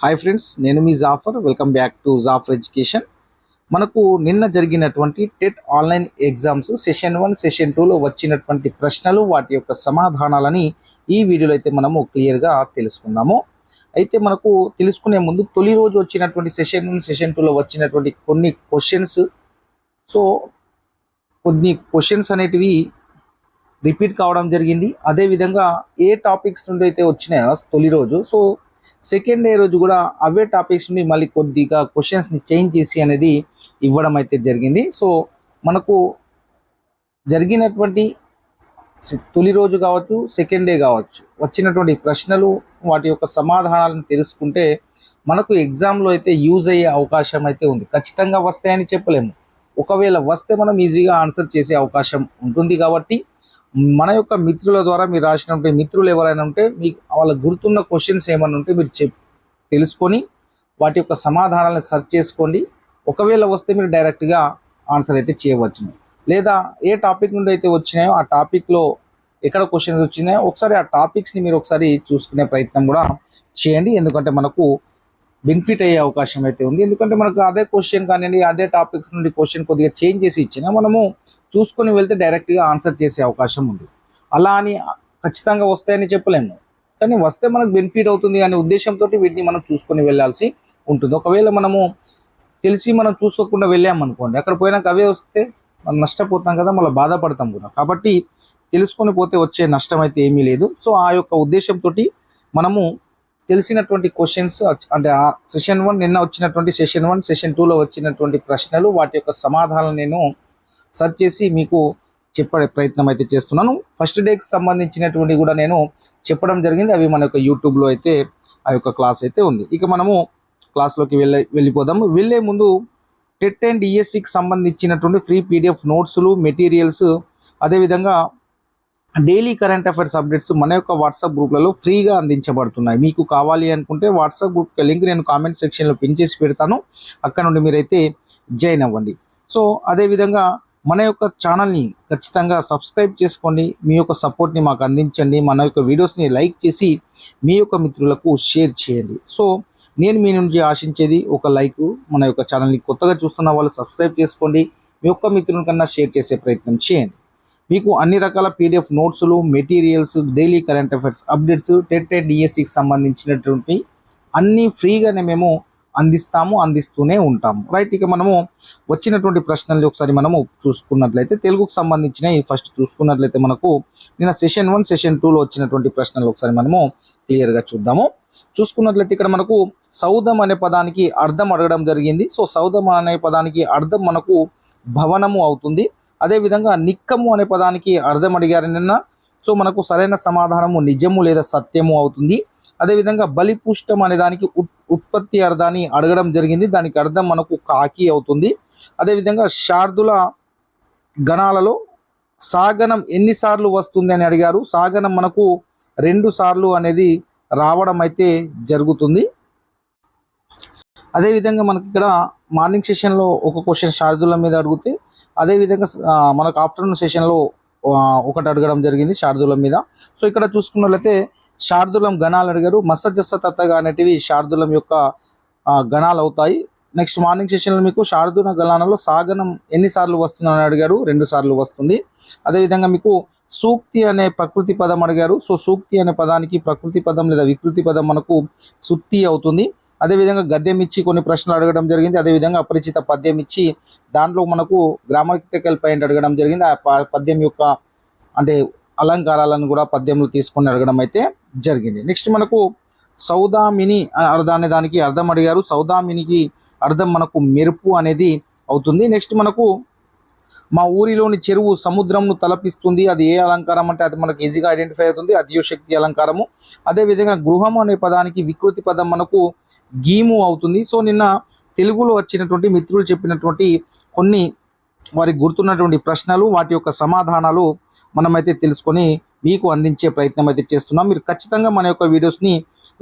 Hi friends, నేను మీ Jaffar. Welcome back to Jaffar education. మనకు నిన్న జరిగినటువంటి TET online exams session 1 session 2లో వచ్చినటువంటి ప్రశ్నలు, వాటి యొక్క సమాధానాలని ఈ వీడియోలో అయితే మనము క్లియర్గా తెలుసుకుందాము. అయితే మనకు తెలుసుకునే ముందు తొలి రోజు వచ్చినటువంటి సెషన్ 1 సెషన్ 2లో వచ్చినటువంటి కొన్ని క్వశ్చన్స్, సో కొన్ని క్వశ్చన్స్ అనేటివి రిపీట్ కావడం జరిగింది. అదేవిధంగా ఏ టాపిక్స్ నుండి అయితే వచ్చినాయో తొలి రోజు, సో సెకండ్ డే రోజు కూడా అవే టాపిక్స్ నుండి మళ్ళీ కొద్దిగా క్వశ్చన్స్ని చేంజ్ చేసి అనేది ఇవ్వడం అయితే జరిగింది. సో మనకు జరిగినటువంటి తొలి రోజు కావచ్చు, సెకండ్ డే కావచ్చు, వచ్చినటువంటి ప్రశ్నలు, వాటి యొక్క సమాధానాలను తెలుసుకుంటే మనకు ఎగ్జామ్లో అయితే యూజ్ అయ్యే అవకాశం అయితే ఉంది. ఖచ్చితంగా వస్తాయని చెప్పలేము, ఒకవేళ వస్తే మనం ఈజీగా ఆన్సర్ చేసే అవకాశం ఉంటుంది. కాబట్టి మన యొక్క మిత్రుల ద్వారా మీరు రాసినటువంటి మిత్రులు ఎవరైనా ఉంటే మీకు వాళ్ళకి గుర్తున్న క్వశ్చన్స్ ఏమైనా ఉంటే మీరు తెలుసుకొని వాటి యొక్క సమాధానాలను సెర్చ్ చేసుకోండి. ఒకవేళ వస్తే మీరు డైరెక్ట్గా ఆన్సర్ అయితే చేయవచ్చును. లేదా ఏ టాపిక్ నుండి అయితే వచ్చినాయో ఆ టాపిక్లో ఎక్కడ క్వశ్చన్స్ వచ్చినాయో ఒకసారి ఆ టాపిక్స్ని మీరు ఒకసారి చూసుకునే ప్రయత్నం కూడా చేయండి. ఎందుకంటే మనకు బెనిఫిట్ అయ్యే అవకాశం అయితే ఉంది. ఎందుకంటే మనకు అదే క్వశ్చన్ కానివ్వండి, అదే టాపిక్స్ నుండి క్వశ్చన్ కొద్దిగా చేంజ్ చేసి ఇచ్చినా మనము చూసుకొని వెళ్తే డైరెక్ట్గా ఆన్సర్ చేసే అవకాశం ఉంది. అలా అని ఖచ్చితంగా వస్తాయని చెప్పలేము, కానీ వస్తే మనకు బెనిఫిట్ అవుతుంది అనే ఉద్దేశంతో వీటిని మనం చూసుకొని వెళ్ళాల్సి ఉంటుంది. ఒకవేళ మనము తెలిసి మనం చూసుకోకుండా వెళ్ళామనుకోండి, అక్కడ పోయినాక అవే వస్తే మనం నష్టపోతాం కదా, మళ్ళీ బాధపడతాం కూడా. కాబట్టి తెలుసుకొని పోతే వచ్చే నష్టం అయితే ఏమీ లేదు. సో ఆ యొక్క ఉద్దేశంతో మనము తెలిసినటువంటి క్వశ్చన్స్, అంటే ఆ సెషన్ 1 నిన్న వచ్చినటువంటి సెషన్ 1 సెషన్ 2లో వచ్చినటువంటి ప్రశ్నలు, వాటి యొక్క సమాధానం నేను సెర్చ్ చేసి మీకు చెప్పే ప్రయత్నం అయితే చేస్తున్నాను. ఫస్ట్ డేకి సంబంధించినటువంటి కూడా నేను చెప్పడం జరిగింది. అవి మన యొక్క యూట్యూబ్లో అయితే ఆ యొక్క క్లాస్ అయితే ఉంది. ఇక మనము క్లాస్లోకి వెళ్ళిపోదాము. వెళ్ళే ముందు టెట్ అండ్ డిఎస్సికి సంబంధించినటువంటి ఫ్రీ పీడిఎఫ్ నోట్స్లు, మెటీరియల్స్, అదేవిధంగా డైలీ కరెంట్ అఫైర్స్ అప్డేట్స్ మన యొక్క వాట్సాప్ గ్రూప్లలో ఫ్రీగా అందించబడుతున్నాయి. మీకు కావాలి అనుకుంటే వాట్సాప్ గ్రూప్ లింక్ నేను కామెంట్ సెక్షన్లో పిన్ చేసి పెడతాను, అక్కడ నుండి మీరైతే జాయిన్ అవ్వండి. సో అదేవిధంగా మన యొక్క ఛానల్ని ఖచ్చితంగా సబ్స్క్రైబ్ చేసుకోండి. మీ యొక్క సపోర్ట్ని మాకు అందించండి. మన యొక్క వీడియోస్ని లైక్ చేసి మీ యొక్క మిత్రులకు షేర్ చేయండి. సో నేను మీ నుంచి ఆశించేది ఒక లైక్. మన యొక్క ఛానల్ని కొత్తగా చూస్తున్న వాళ్ళు సబ్స్క్రైబ్ చేసుకోండి. మీ యొక్క మిత్రుల కన్నా షేర్ చేసే ప్రయత్నం చేయండి. మీకు అన్ని రకాల పీడిఎఫ్ నోట్స్లు, materials, daily current affairs updates, TET and డిఎస్సికి సంబంధించినటువంటి అన్నీ ఫ్రీగానే మేము అందిస్తూనే ఉంటాము. రైట్, ఇక మనము వచ్చినటువంటి ప్రశ్నలు ఒకసారి మనము చూసుకున్నట్లయితే తెలుగుకు సంబంధించినవి ఫస్ట్ చూసుకున్నట్లయితే మనకు నిన్న సెషన్ 1 సెషన్ 2లో వచ్చినటువంటి ప్రశ్నలు ఒకసారి మనము క్లియర్గా చూసుకున్నట్లయితే ఇక్కడ మనకు సౌధం అనే పదానికి అర్థం అడగడం జరిగింది. సో సౌధం అనే పదానికి అర్థం మనకు భవనము అవుతుంది. అదేవిధంగా నిక్కము అనే పదానికి అర్థం అడిగారు నిన్న. సో మనకు సరైన సమాధానము నిజము లేదా సత్యము అవుతుంది. అదేవిధంగా బలిపుష్టం అనే దానికి ఉత్పత్తి అర్థాన్ని అడగడం జరిగింది. దానికి అర్థం మనకు కాకి అవుతుంది. అదేవిధంగా శార్దుల గణాలలో సాగనం ఎన్నిసార్లు వస్తుంది అని అడిగారు. సాగనం మనకు 2 సార్లు అనేది రావడం అయితే జరుగుతుంది. అదేవిధంగా మనకి ఇక్కడ మార్నింగ్ సెషన్లో ఒక క్వశ్చన్ శార్దుల మీద అడిగితే, అదేవిధంగా మనకు ఆఫ్టర్నూన్ సెషన్లో ఒకటి అడగడం జరిగింది శార్దుల మీద. సో ఇక్కడ చూసుకున్నట్లయితే శార్దులం గణాలు అడిగారు. మసజస్స తత్తగా అనేటివి శార్దులం యొక్క గణాలు అవుతాయి. నెక్స్ట్ మార్నింగ్ సెషన్లో మీకు శార్దుల గణాలలో సాగనం ఎన్నిసార్లు వస్తుందని అడిగారు. 2 సార్లు వస్తుంది. అదేవిధంగా మీకు సూక్తి అనే ప్రకృతి పదం అడిగారు. సో సూక్తి అనే పదానికి ప్రకృతి పదం లేదా వికృతి పదం మనకు సుత్తి అవుతుంది. అదేవిధంగా గద్యం ఇచ్చి కొన్ని ప్రశ్నలు అడగడం జరిగింది. అదేవిధంగా అపరిచిత పద్యం ఇచ్చి దాంట్లో మనకు గ్రామటికల్ పాయింట్ అడగడం జరిగింది. ఆ పద్యం యొక్క అంటే అలంకారాలను కూడా పద్యంలో తీసుకొని అడగడం అయితే జరిగింది. నెక్స్ట్ మనకు సౌదామిని అనే దానికి అర్థం అడిగారు. సౌదామినికి అర్థం మనకు మెరుపు అనేది అవుతుంది. నెక్స్ట్ మనకు మా ఊరిలోని చెరువు సముద్రంను తలపిస్తుంది. అది ఏ అలంకారం అంటే అది మనకు ఈజీగా ఐడెంటిఫై అవుతుంది, అధియోశక్తి అలంకారము. అదేవిధంగా గృహం అనే పదానికి వికృతి పదం మనకు గీము అవుతుంది. సో నిన్న తెలుగులో వచ్చినటువంటి మిత్రులు చెప్పినటువంటి కొన్ని వారికి గుర్తున్నటువంటి ప్రశ్నలు, వాటి యొక్క సమాధానాలు మనమైతే తెలుసుకొని మీకు అందించే ప్రయత్నం అయితే చేస్తున్నాం. మీరు ఖచ్చితంగా మన యొక్క వీడియోస్ని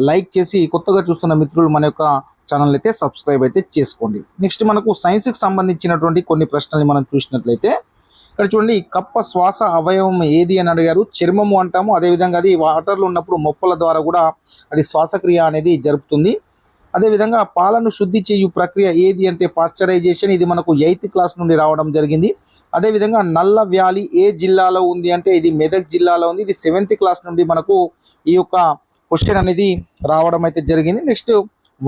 లైక్ చేసి కొత్తగా చూస్తున్న మిత్రులు మన యొక్క ఛానల్ అయితే సబ్స్క్రైబ్ అయితే చేసుకోండి. నెక్స్ట్ మనకు సైన్స్కి సంబంధించినటువంటి కొన్ని ప్రశ్నలు మనం చూసినట్లయితే ఇక్కడ చూడండి, కప్ప శ్వాస అవయవం ఏది అని అడిగారు. చర్మము అంటాము. అదేవిధంగా అది వాటర్లో ఉన్నప్పుడు మొప్పల ద్వారా కూడా అది శ్వాసక్రియ అనేది జరుపుతుంది. అదేవిధంగా పాలను శుద్ధి చేయు ప్రక్రియ ఏది అంటే పాశ్చరైజేషన్, ఇది మనకు 8th క్లాస్ నుండి రావడం జరిగింది. అదేవిధంగా నల్ల వ్యాలీ ఏ జిల్లాలో ఉంది అంటే ఇది మెదక్ జిల్లాలో ఉంది. ఇది 7th క్లాస్ నుండి మనకు ఈ యొక్క క్వశ్చన్ అనేది రావడం అయితే జరిగింది. నెక్స్ట్,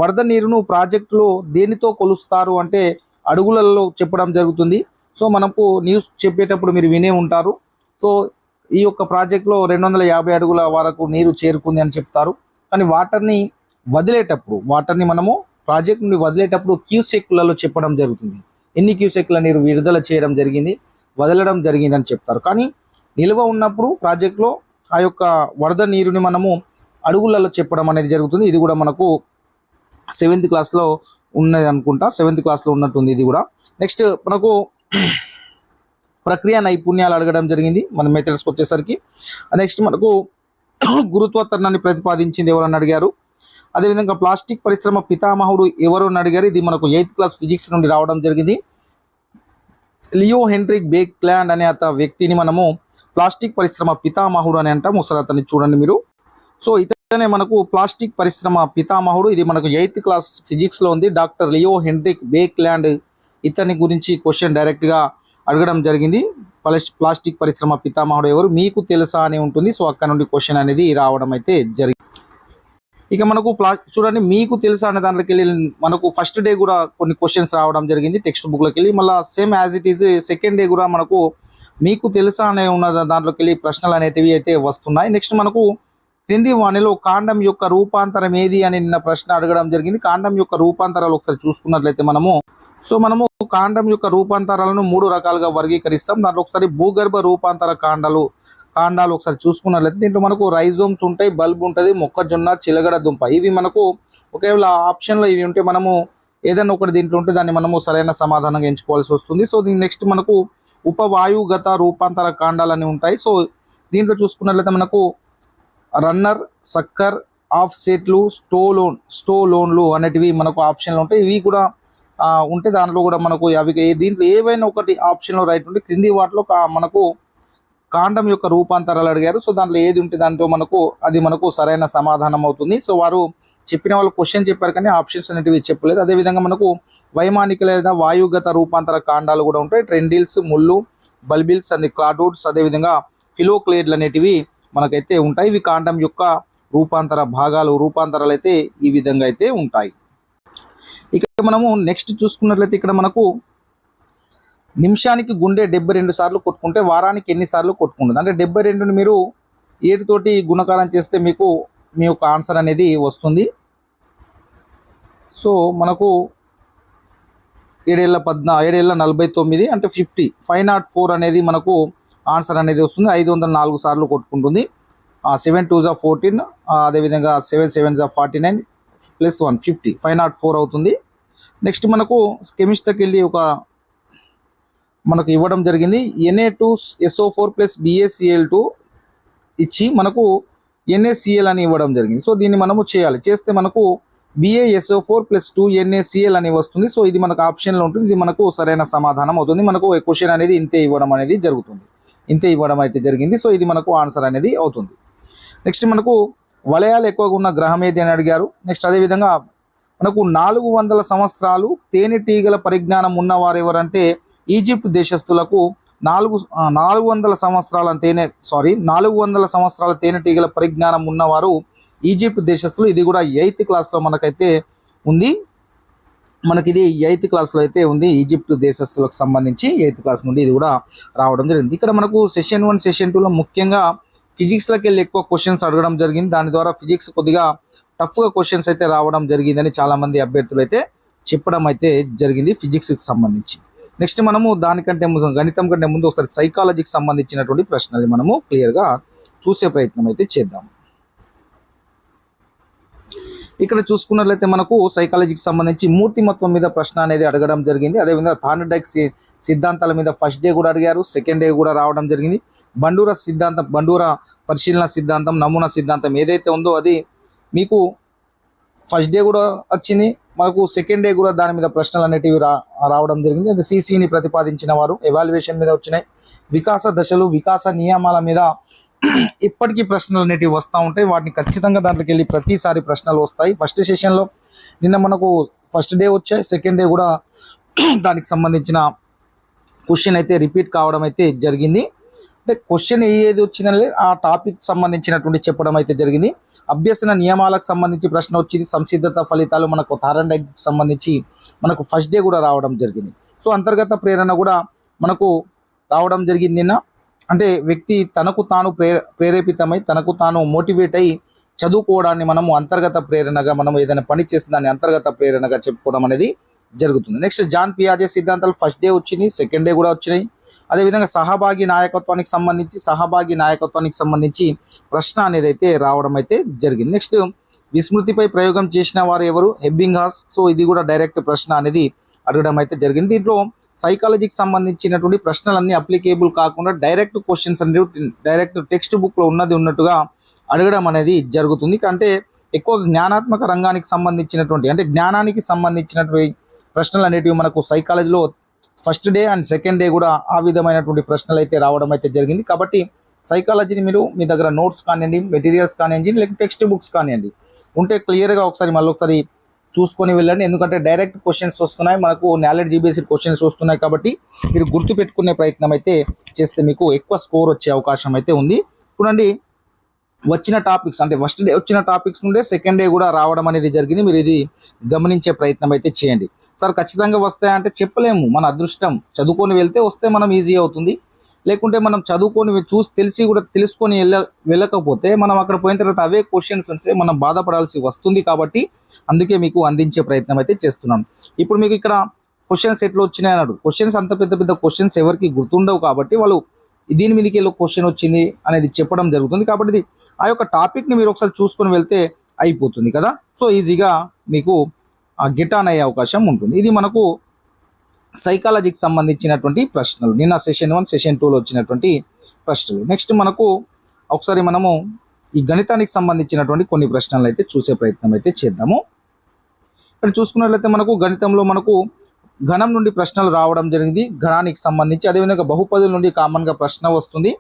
వరద నీరును ప్రాజెక్టులో దేనితో కొలుస్తారు అంటే అడుగులలో చెప్పడం జరుగుతుంది. సో మనకు న్యూస్ చెప్పేటప్పుడు మీరు వినే ఉంటారు. సో ఈ యొక్క ప్రాజెక్టులో 250 అడుగుల వరకు నీరు చేరుకుంది అని చెప్తారు. కానీ వాటర్ని మనము ప్రాజెక్ట్ నుండి వదిలేటప్పుడు క్యూసెక్లలో చెప్పడం జరుగుతుంది. ఎన్ని క్యూసెక్ల నీరు విడుదల చేయడం జరిగింది, వదలడం జరిగింది అని చెప్తారు. కానీ నిల్వ ఉన్నప్పుడు ప్రాజెక్టులో ఆ యొక్క వరద నీరుని మనము అడుగులలో చెప్పడం అనేది జరుగుతుంది. ఇది కూడా మనకు 7th క్లాస్లో ఉన్నది అనుకుంటా, 7th క్లాస్లో ఉన్నట్టుంది ఇది కూడా. నెక్స్ట్ మనకు ప్రక్రియ నైపుణ్యాలు అడగడం జరిగింది మన మెథడ్స్కి వచ్చేసరికి. నెక్స్ట్ మనకు గురుత్వాకర్షణాన్ని ప్రతిపాదించింది ఎవరని అడిగారు. అదేవిధంగా ప్లాస్టిక్ పరిశ్రమ పితామహుడు ఎవరు అని అడిగారు. ఇది మనకు 8th క్లాస్ ఫిజిక్స్ నుండి రావడం జరిగింది. లియో హెన్రిక్ బేక్లాండ్ అనే వ్యక్తిని మనము ప్లాస్టిక్ పరిశ్రమ పితామహుడు అని అంటాం. ఒకసారి అతన్ని చూడండి మీరు. సో ఇతనే మనకు ప్లాస్టిక్ పరిశ్రమ పితామహుడు. ఇది మనకు 8th క్లాస్ ఫిజిక్స్లో ఉంది. డాక్టర్ లియో హెన్రిక్ బేక్లాండ్, ఇతని గురించి క్వశ్చన్ డైరెక్ట్గా అడగడం జరిగింది. ప్లాస్టిక్ పరిశ్రమ పితామహుడు ఎవరు మీకు తెలుసా అని ఉంటుంది. సో అక్కడ నుండి క్వశ్చన్ అనేది రావడం అయితే జరిగింది. ఇక మనకు చూడండి, మీకు తెలుసా అనే దాంట్లోకి వెళ్ళి మనకు ఫస్ట్ డే కూడా కొన్ని క్వశ్చన్స్ రావడం జరిగింది టెక్స్ట్ బుక్లోకి వెళ్ళి. మళ్ళీ same as it is second day కూడా మనకు మీకు తెలుసా అనే ఉన్న దాంట్లోకి వెళ్ళి ప్రశ్నలు అనేటివి అయితే వస్తున్నాయి. నెక్స్ట్ మనకు క్రింది వాణిలో కాండం యొక్క రూపాంతరం ఏది అని నిన్న ప్రశ్న అడగడం జరిగింది. కాండం యొక్క రూపాంతరాలు ఒకసారి చూసుకున్నట్లయితే మనము కాండం యొక్క రూపాంతరాలను 3 రకాలుగా వర్గీకరిస్తాం. దాంట్లో ఒకసారి భూగర్భ రూపాంతర కాండాలు ఒకసారి చూసుకున్నట్లయితే దీంట్లో మనకు రైజోమ్స్ ఉంటాయి, బల్బ్ ఉంటుంది, మొక్కజొన్న, చిలగడ దుంప. ఇవి మనకు ఒకవేళ ఆప్షన్లో ఇవి ఉంటే మనము ఏదైనా ఒకటి దీంట్లో ఉంటే దాన్ని మనము సరైన సమాధానంగా ఎంచుకోవాల్సి వస్తుంది. సో దీని నెక్స్ట్ మనకు ఉపవాయుగత రూపాంతర కాండాలని ఉంటాయి. సో దీంట్లో చూసుకున్నట్లయితే మనకు రన్నర్, సక్కర్, ఆఫ్ సెట్లు, స్టోలోన్లు అనేటివి మనకు ఆప్షన్లు ఉంటాయి. ఇవి కూడా ఉంటే దాంట్లో కూడా మనకు అవి దీంట్లో ఏవైనా ఒకటి ఆప్షన్లో రైట్ ఉంటే క్రింది వాటిలో మనకు కాండం యొక్క రూపాంతరాలు అడిగారు. సో దాంట్లో ఏది ఉంటే దాంట్లో అది మనకు సరైన సమాధానం అవుతుంది. సో వారు చెప్పిన వాళ్ళు క్వశ్చన్ చెప్పారు కానీ ఆప్షన్స్ అనేటివి చెప్పలేదు. అదేవిధంగా మనకు వైమానిక లేదా వాయుగత రూపాంతర కాండాలు కూడా ఉంటాయి. ట్రెండిల్స్, ముళ్ళు, బల్బిల్స్ అండ్ క్లాడోడ్స్, అదేవిధంగా ఫిలోక్లేడ్లు అనేటివి మనకైతే ఉంటాయి. ఇవి కాండం యొక్క రూపాంతరాలు అయితే ఈ విధంగా అయితే ఉంటాయి. ఇక మనము నెక్స్ట్ చూసుకున్నట్లయితే ఇక్కడ మనకు నిమిషానికి గుండె 72 సార్లు కొట్టుకుంటే వారానికి ఎన్ని సార్లు కొట్టుకుంటుంది అంటే 72ని మీరు 7 తోటి గుణకారం చేస్తే మీకు మీ యొక్క ఆన్సర్ అనేది వస్తుంది. సో మనకు 7×49 అంటే 50, 504 అనేది మనకు ఆన్సర్ అనేది వస్తుంది. 504 సార్లు కొట్టుకుంటుంది. 7 2s 14, అదేవిధంగా 7 7s 49 + 1 50, 504 అవుతుంది. నెక్స్ట్ మనకు కెమిస్ట్రీకి వెళ్ళి మనకు ఇవ్వడం జరిగింది. Na2SO4 + BaCl2 ఇచ్చి మనకు NaCl అని ఇవ్వడం జరిగింది. సో దీన్ని మనము చేస్తే మనకు BaSO4 + 2NaCl అని వస్తుంది. సో ఇది మనకు ఆప్షన్లో ఉంటుంది. ఇది మనకు సరైన సమాధానం అవుతుంది. మనకు క్వశ్చన్ అనేది ఇంతే ఇవ్వడం అయితే జరిగింది. సో ఇది మనకు ఆన్సర్ అనేది అవుతుంది. నెక్స్ట్ మనకు వలయాలు ఎక్కువగా ఉన్న గ్రహం ఏది అని అడిగారు. నెక్స్ట్ అదేవిధంగా మనకు 400 సంవత్సరాలు తేనెటీగల పరిజ్ఞానం ఉన్నవారు ఎవరంటే ఈజిప్ట్ దేశస్తులకు 400 సంవత్సరాల తేనెటీగల పరిజ్ఞానం ఉన్నవారు ఈజిప్ట్ దేశస్తులు. ఇది కూడా 8th క్లాస్లో మనకైతే ఉంది. ఇది 8th క్లాస్లో అయితే ఉంది. ఈజిప్ట్ దేశస్తులకు సంబంధించి 8th క్లాస్ నుండి ఇది కూడా రావడం జరిగింది. ఇక్కడ మనకు సెషన్ 1, సెషన్ 2లో ముఖ్యంగా ఫిజిక్స్లోకి వెళ్ళి ఎక్కువ క్వశ్చన్స్ అడగడం జరిగింది. దాని ద్వారా ఫిజిక్స్ కొద్దిగా టఫ్గా క్వశ్చన్స్ అయితే రావడం జరిగిందని చాలామంది అభ్యర్థులు అయితే చెప్పడం అయితే జరిగింది ఫిజిక్స్కి సంబంధించి. నెక్స్ట్ మనము గణితం కంటే ముందు ఒకసారి సైకాలజీకి సంబంధించినటువంటి ప్రశ్నలు మనము క్లియర్గా చూసే ప్రయత్నం అయితే చేద్దాం. ఇక్కడ చూసుకున్నట్లయితే మనకు సైకాలజీకి సంబంధించి మూర్తిమత్వం మీద ప్రశ్న అనేది అడగడం జరిగింది. అదేవిధంగా థార్నడైక్ సిద్ధాంతాల మీద ఫస్ట్ డే కూడా అడిగారు, సెకండ్ డే కూడా రావడం జరిగింది. బండూరా పరిశీలన సిద్ధాంతం, నమూనా సిద్ధాంతం ఏదైతే ఉందో అది మీకు ఫస్ట్ డే కూడా వచ్చింది. మనకు సెకండ్ డే కూడా దాని మీద ప్రశ్నలు అనేటివి రావడం జరిగింది. అది CCని ప్రతిపాదించిన వారు ఎవాల్యుయేషన్ మీద వచ్చినాయి. వికాస దశలు, వికాస నియమాల మీద ఇప్పటికీ ప్రశ్నలు అనేటివి వస్తూ ఉంటాయి. వాటిని ఖచ్చితంగా దాంట్లోకి వెళ్ళి ప్రతిసారి ప్రశ్నలు వస్తాయి. ఫస్ట్ సెషన్లో నిన్న మనకు ఫస్ట్ డే వచ్చాయి, సెకండ్ డే కూడా దానికి సంబంధించిన క్వశ్చన్ అయితే రిపీట్ కావడం అయితే జరిగింది. అంటే క్వశ్చన్ ఏది వచ్చినా ఆ టాపిక్ సంబంధించినటువంటి చెప్పడం అయితే జరిగింది. అభ్యసన నియమాలకు సంబంధించి ప్రశ్న వచ్చింది. సంసిద్ధత ఫలితాలు మనకు థర్డ్ సంబంధించి మనకు ఫస్ట్ డే కూడా రావడం జరిగింది. సో అంతర్గత ప్రేరణ కూడా మనకు రావడం జరిగింది నిన్న. అంటే వ్యక్తి తనకు తాను ప్రేరేపితమై తనకు తాను మోటివేట్ అయ్యి చదువుకోవడాన్ని మనము అంతర్గత ప్రేరణగా, మనం ఏదైనా పని చేస్తే దాన్ని అంతర్గత ప్రేరణగా చెప్పుకోవడం అనేది జరుగుతుంది. నెక్స్ట్ జాన్ పియాజే సిద్ధాంతాలు ఫస్ట్ డే వచ్చినాయి, సెకండ్ డే కూడా వచ్చినాయి. అదేవిధంగా సహభాగి నాయకత్వానికి సంబంధించి ప్రశ్న అనేది అయితే రావడం అయితే జరిగింది. నెక్స్ట్ విస్మృతిపై ప్రయోగం చేసిన వారు ఎవరు? ఎబ్బింగ్హాస్. సో ఇది కూడా డైరెక్ట్ ప్రశ్న అనేది అడగడం అయితే జరిగింది. దీంట్లో సైకాలజీకి సంబంధించినటువంటి ప్రశ్నలన్నీ అప్లికేబుల్ కాకుండా డైరెక్ట్ క్వశ్చన్స్ అనేవి డైరెక్ట్ టెక్స్ట్ బుక్లో ఉన్నట్టుగా అడగడం అనేది జరుగుతుంది. అంటే ఎక్కువ జ్ఞానాత్మక రంగానికి సంబంధించినటువంటి, అంటే జ్ఞానానికి సంబంధించినటువంటి ప్రశ్నలు అనేటివి మనకు సైకాలజీలో first day and second day కూడా ఆ విధమైనటువంటి ప్రశ్నలు అయితే రావడం అయితే జరిగింది. కాబట్టి సైకాలజీని మీరు మీ దగ్గర నోట్స్ కానివ్వండి, మెటీరియల్స్ కానివ్వండి, లేకపోతే టెక్స్ట్ బుక్స్ కానివ్వండి ఉంటే క్లియర్గా మళ్ళొకసారి చూసుకొని వెళ్ళండి. ఎందుకంటే డైరెక్ట్ క్వశ్చన్స్ వస్తున్నాయి, మనకు నాలెడ్జ్ బేస్డ్ క్వశ్చన్స్ వస్తున్నాయి. కాబట్టి మీరు గుర్తుపెట్టుకునే ప్రయత్నం అయితే చేస్తే మీకు ఎక్కువ స్కోర్ వచ్చే అవకాశం అయితే ఉంది. చూడండి, వచ్చిన టాపిక్స్ అంటే ఫస్ట్ డే వచ్చిన టాపిక్స్ నుండే సెకండ్ డే కూడా రావడం అనేది జరిగింది. మీరు ఇది గమనించే ప్రయత్నం అయితే చేయండి. సార్ ఖచ్చితంగా వస్తాయంటే చెప్పలేము, మన అదృష్టం. చదువుకొని వెళ్తే వస్తే మనం ఈజీ అవుతుంది, లేకుంటే మనం చదువుకొని తెలుసుకొని వెళ్ళకపోతే మనం అక్కడ పోయిన తర్వాత అవే క్వశ్చన్స్ ఉంటే మనం బాధపడాల్సి వస్తుంది. కాబట్టి అందుకే మీకు అందించే ప్రయత్నం అయితే చేస్తున్నాం. ఇప్పుడు మీకు ఇక్కడ క్వశ్చన్స్ ఎట్లా వచ్చినాయి అన్నాడు. క్వశ్చన్స్ అంత పెద్ద పెద్ద క్వశ్చన్స్ ఎవరికి గుర్తుండవు, కాబట్టి వాళ్ళు దీని మీదకి వెళ్ళి క్వశ్చన్ వచ్చింది అనేది చెప్పడం జరుగుతుంది. కాబట్టి ఆ యొక్క టాపిక్ని మీరు ఒకసారి చూసుకొని వెళ్తే అయిపోతుంది కదా. సో ఈజీగా మీకు గెట్ ఆన్ అయ్యే అవకాశం ఉంటుంది. ఇది మనకు సైకాలజీకి సంబంధించినటువంటి ప్రశ్నలు, నిన్న సెషన్ 1 సెషన్ 2లో వచ్చినటువంటి ప్రశ్నలు. నెక్స్ట్ మనము ఈ గణితానికి సంబంధించినటువంటి కొన్ని ప్రశ్నలు అయితే చూసే ప్రయత్నం అయితే చేద్దాము. ఇక్కడ చూసుకున్నట్లయితే మనకు గణితంలో ఘనం నుండి ప్రశ్నలు రావడం జరిగింది, ఘనానికి సంబంధించి. అదేవిధంగా బహుపదుల నుండి కామన్గా ప్రశ్న వచ్చింది.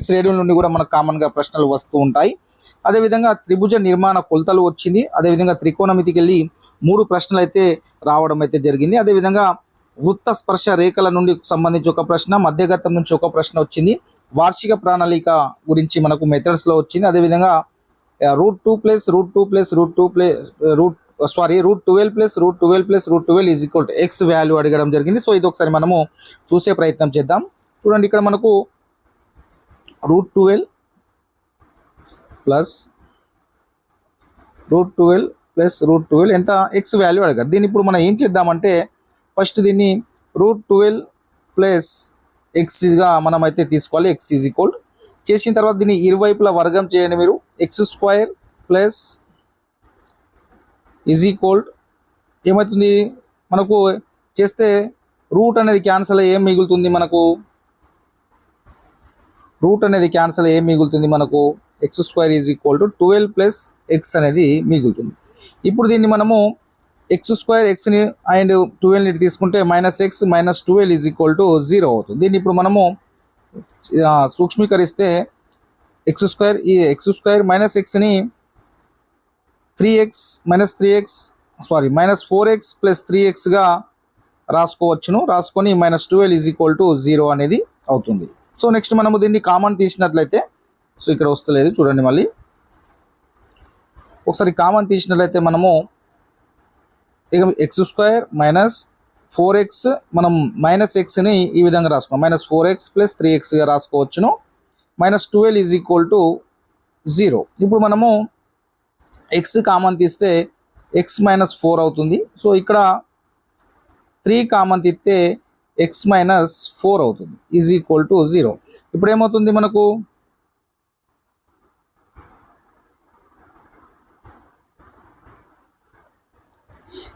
శ్రేణుల నుండి కూడా మనకు కామన్గా ప్రశ్నలు వస్తూ ఉంటాయి. అదేవిధంగా త్రిభుజ నిర్మాణ కొలతలు వచ్చింది. అదేవిధంగా త్రికోణమితికి వెళ్ళి 3 ప్రశ్నలు అయితే రావడం అయితే జరిగింది. అదేవిధంగా వృత్త స్పర్శ రేఖల నుండి సంబంధించి ఒక ప్రశ్న, మధ్యగతం నుంచి ఒక ప్రశ్న వచ్చింది. వార్షిక ప్రణాళిక గురించి మనకు మెథడ్స్లో వచ్చింది. అదేవిధంగా √2 + √12 = x వాల్యూ అడగడం జరిగింది. సో ఇది ఒకసారి మనము చూసే ప్రయత్నం చేద్దాం. చూడండి, ఇక్కడ మనకు √12 + √12 ఎంత? x వాల్యూ అడగారు. దీన్ని ఇప్పుడు మనం ఏం చేద్దామంటే ఫస్ట్ దీన్ని √12 + x మనమైతే తీసుకోవాలి. x చేసిన తర్వాత దీన్ని ఇరువైపులా వర్గం చేయండి మీరు. x² = ఏమవుతుంది మనకు చేస్తే రూట్ అనేది క్యాన్సల్ అయ్యి ఏం మిగులుతుంది మనకు? x² = 12 + x అనేది మిగులుతుంది. ఇప్పుడు దీన్ని మనము x² xని అండ్ 12ని తీసుకుంటే -x - 12 = 0 అవుతుంది. దీన్ని ఇప్పుడు మనము సూక్ష్మీకరిస్తే x² xని 4x + 3xగా రాసుకొని -12 = 0 అనేది అవుతుంది. సో నెక్స్ట్ మనము దీన్ని కామన్ తీసినట్లయితే, సో ఇక్కడ వస్తలేదు చూడండి, మళ్ళీ ఒకసారి కామన్ తీసినట్లయితే మనము x² - 4x మనం -xని ఈ విధంగా రాసుకోం, -4x + 3xగా రాసుకోవచ్చును. -12 = 0. ఇప్పుడు మనము x కామన్ తీస్తే x - 4 అవుతుంది. సో ఇక్కడ 3 కామన్ తీస్తే x - 4 అవుతుంది, = 0. ఇప్పుడు ఏమవుతుంది మనకు?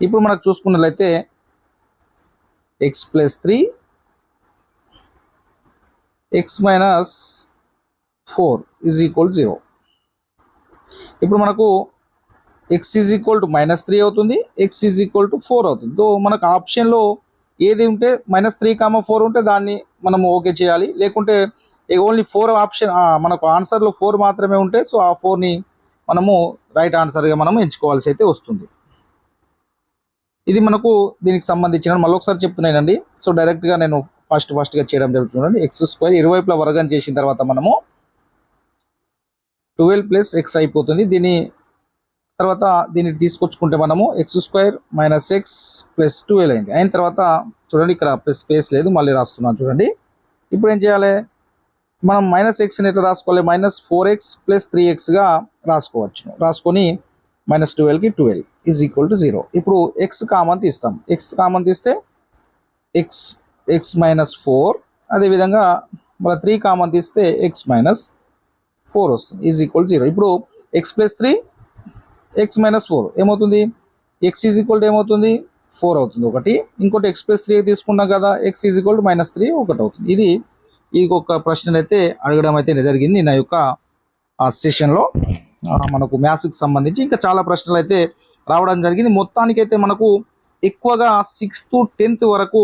ఇప్పుడు మనకు చూసుకున్నట్లయితే x + 3 x - 4 = 0. ఇప్పుడు మనకు x -3 అవుతుంది, x 4 అవుతుంది. సో మనకు ఆప్షన్లో ఏది ఉంటే -3, 4 ఉంటే దాన్ని మనము ఓకే చేయాలి. లేకుంటే ఓన్లీ 4 ఆప్షన్ మనకు ఆన్సర్లో 4 మాత్రమే ఉంటే సో ఆ 4ని మనము రైట్ ఆన్సర్గా మనం ఎంచుకోవాల్సి అయితే వస్తుంది. ఇది మనకు దీనికి సంబంధించిన మళ్ళీ ఒకసారి చెప్తున్నానండి. సో డైరెక్ట్గా నేను ఫస్ట్గా చేయడం జరుగుతుంది. ఎక్స్ స్క్వేర్ ఇరువైపులా వర్గం చేసిన తర్వాత మనము 12 ప్లస్ ఎక్స్ అయిపోతుంది. దీని తర్వాత దీన్ని తీసుకొచ్చుకుంటే మనము X square minus X plus 12 అయింది. అయిన తర్వాత చూడండి ఇక్కడ ప్లస్ స్పేస్ లేదు, మళ్ళీ రాస్తున్నాను చూడండి. ఇప్పుడు ఏం చేయాలి, మనం మైనస్ ఎక్స్ని ఎట్లా రాసుకోవాలి, -4x + 3xగా రాసుకోవచ్చు. రాసుకొని -12కి 12 ఈజ్ ఈక్వల్ టు 0. ఇప్పుడు ఎక్స్ కామన్ తీస్తాం. ఎక్స్ కామన్ తీస్తే ఎక్స్ -4, అదేవిధంగా మళ్ళీ 3 కామన్ తీస్తే x-4 వస్తుంది ఈజ్ ఈక్వల్ 0. ఇప్పుడు x + 3 x-4 ఏమవుతుంది, x ఈజ్ ఈక్వల్ టు ఏమవుతుంది 4 అవుతుంది ఒకటి. ఇంకోటి x + 3 తీసుకున్నాం కదా, x ఈజ్ ఈక్వల్ టు -3 ఒకటి అవుతుంది. ఇది ఈ ఒక ప్రశ్నలు అయితే అడగడం అయితే జరిగింది నా యొక్క సెషన్లో. మనకు మ్యాథ్స్కి సంబంధించి ఇంకా చాలా ప్రశ్నలు అయితే రావడం జరిగింది. మొత్తానికైతే మనకు ఎక్కువగా 6th to 10th వరకు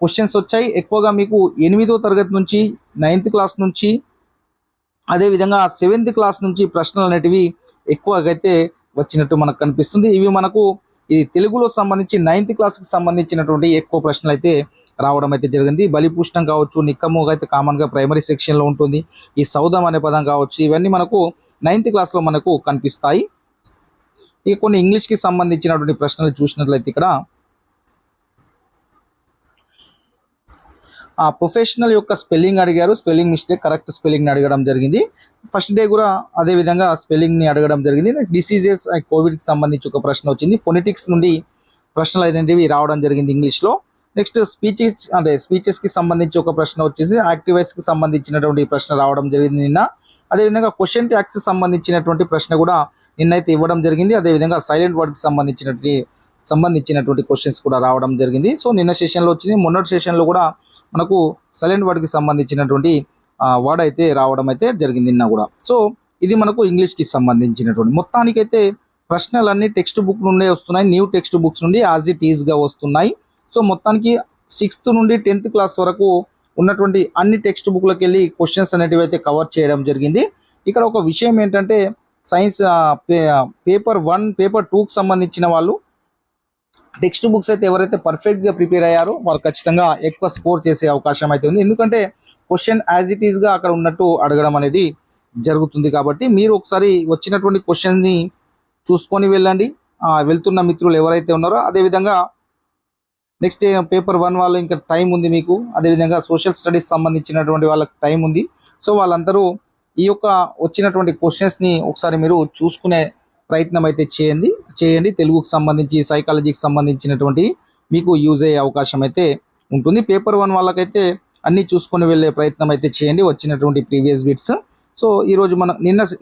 క్వశ్చన్స్ వచ్చాయి. ఎక్కువగా మీకు 8వ తరగతి నుంచి 9th క్లాస్ నుంచి అదేవిధంగా 7th క్లాస్ నుంచి ప్రశ్నలు అనేటివి ఎక్కువగా అయితే వచ్చినట్టు మనకు కనిపిస్తుంది. ఇవి మనకు ఇది తెలుగులో సంబంధించి 9th క్లాస్కి సంబంధించినటువంటి ఎక్కువ ప్రశ్నలు అయితే రావడం అయితే జరిగింది. బలిపుష్టం కావచ్చు, నిక్కము అయితే కామన్గా ప్రైమరీ సెక్షన్లో ఉంటుంది. ఈ సౌదం అనే పదం కావచ్చు, ఇవన్నీ మనకు 9th క్లాస్లో మనకు కనిపిస్తాయి. ఇక కొన్ని ఇంగ్లీష్కి సంబంధించినటువంటి ప్రశ్నలు చూసినట్లయితే ఇక్కడ ప్రొఫెషనల్ యొక్క స్పెల్లింగ్ అడిగారు. స్పెల్లింగ్ మిస్టేక్, కరెక్ట్ స్పెల్లింగ్ని అడగడం జరిగింది. ఫస్ట్ డే కూడా అదేవిధంగా స్పెల్లింగ్ని అడగడం జరిగింది. డిసీజెస్ కోవిడ్కి సంబంధించి ఒక ప్రశ్న వచ్చింది. ఫొనెటిక్స్ నుండి ప్రశ్నలు అనేవి రావడం జరిగింది ఇంగ్లీష్లో. నెక్స్ట్ స్పీచెస్కి సంబంధించి ఒక ప్రశ్న వచ్చేసి యాక్టివైస్కి సంబంధించినటువంటి ప్రశ్న రావడం జరిగింది నిన్న. అదేవిధంగా క్వశ్చన్ ట్యాక్స్కి సంబంధించినటువంటి ప్రశ్న కూడా నిన్నైతే ఇవ్వడం జరిగింది. అదేవిధంగా సైలెంట్ వర్డ్కి సంబంధించినటువంటి క్వశ్చన్స్ కూడా రావడం జరిగింది. సో నిన్న సెషన్లో వచ్చింది. మొన్నటి సెషన్లో కూడా మనకు సైలెంట్ వర్డ్కి సంబంధించినటువంటి వర్డ్ అయితే రావడం అయితే జరిగింది నిన్న కూడా. సో ఇది మనకు ఇంగ్లీష్కి సంబంధించినటువంటి మొత్తానికైతే ప్రశ్నలన్నీ టెక్స్ట్ బుక్ నుండే వస్తున్నాయి. న్యూ టెక్స్ట్ బుక్స్ నుండి యాజ్ ఇట్ ఈజ్గా వస్తున్నాయి. సో మొత్తానికి 6th నుండి 10th క్లాస్ వరకు ఉన్నటువంటి అన్ని టెక్స్ట్ బుక్లకు వెళ్ళి క్వశ్చన్స్ అనేటివి అయితే కవర్ చేయడం జరిగింది. ఇక్కడ ఒక విషయం ఏంటంటే సైన్స్ పేపర్ 1, పేపర్ 2కి సంబంధించిన వాళ్ళు టెక్స్ట్ బుక్స్ అయితే ఎవరైతే పర్ఫెక్ట్గా ప్రిపేర్ అయ్యారో వారు ఖచ్చితంగా ఎక్కువ స్కోర్ చేసే అవకాశం అయితే ఉంది. ఎందుకంటే క్వశ్చన్ యాజ్ ఇట్ ఈస్గా అక్కడ ఉన్నట్టు అడగడం అనేది జరుగుతుంది. కాబట్టి మీరు ఒకసారి వచ్చినటువంటి క్వశ్చన్ని చూసుకొని వెళ్ళండి. వెళ్తున్న మిత్రులు ఎవరైతే ఉన్నారో అదేవిధంగా నెక్స్ట్ పేపర్ 1 వాళ్ళు ఇంకా టైం ఉంది మీకు. అదేవిధంగా సోషల్ స్టడీస్ సంబంధించినటువంటి వాళ్ళకి టైం ఉంది. సో వాళ్ళందరూ ఈ యొక్క వచ్చినటువంటి క్వశ్చన్స్ని ఒకసారి మీరు చూసుకునే ప్రయత్నం అయితే చేయండి. తెలుగుకి సంబంధించి, సైకాలజీకి సంబంధించినటువంటి మీకు యూజ్ అయ్యే అవకాశం అయితే ఉంటుంది. పేపర్ 1 వాళ్ళకైతే అన్నీ చూసుకొని వెళ్ళే ప్రయత్నం అయితే చేయండి వచ్చినటువంటి ప్రీవియస్ బిట్స్. సో ఈరోజు మన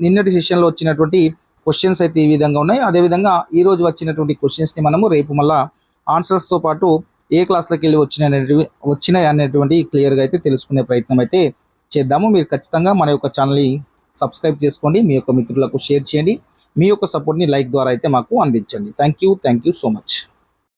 నిన్నటి సెషన్లో వచ్చినటువంటి క్వశ్చన్స్ అయితే ఈ విధంగా ఉన్నాయి. అదేవిధంగా ఈరోజు వచ్చినటువంటి క్వశ్చన్స్ని మనము రేపు మళ్ళీ ఆన్సర్స్తో పాటు ఏ క్లాస్లోకి వెళ్ళి వచ్చినాయి అనేటువంటి క్లియర్గా అయితే తెలుసుకునే ప్రయత్నం అయితే చేద్దాము. మీరు ఖచ్చితంగా మన యొక్క ఛానల్ని సబ్స్క్రైబ్ చేసుకోండి, మీ యొక్క మిత్రులకు షేర్ చేయండి, మీ యొక్క సపోర్ట్ని లైక్ ద్వారా అయితే మాకు అందించండి. Thank you so much.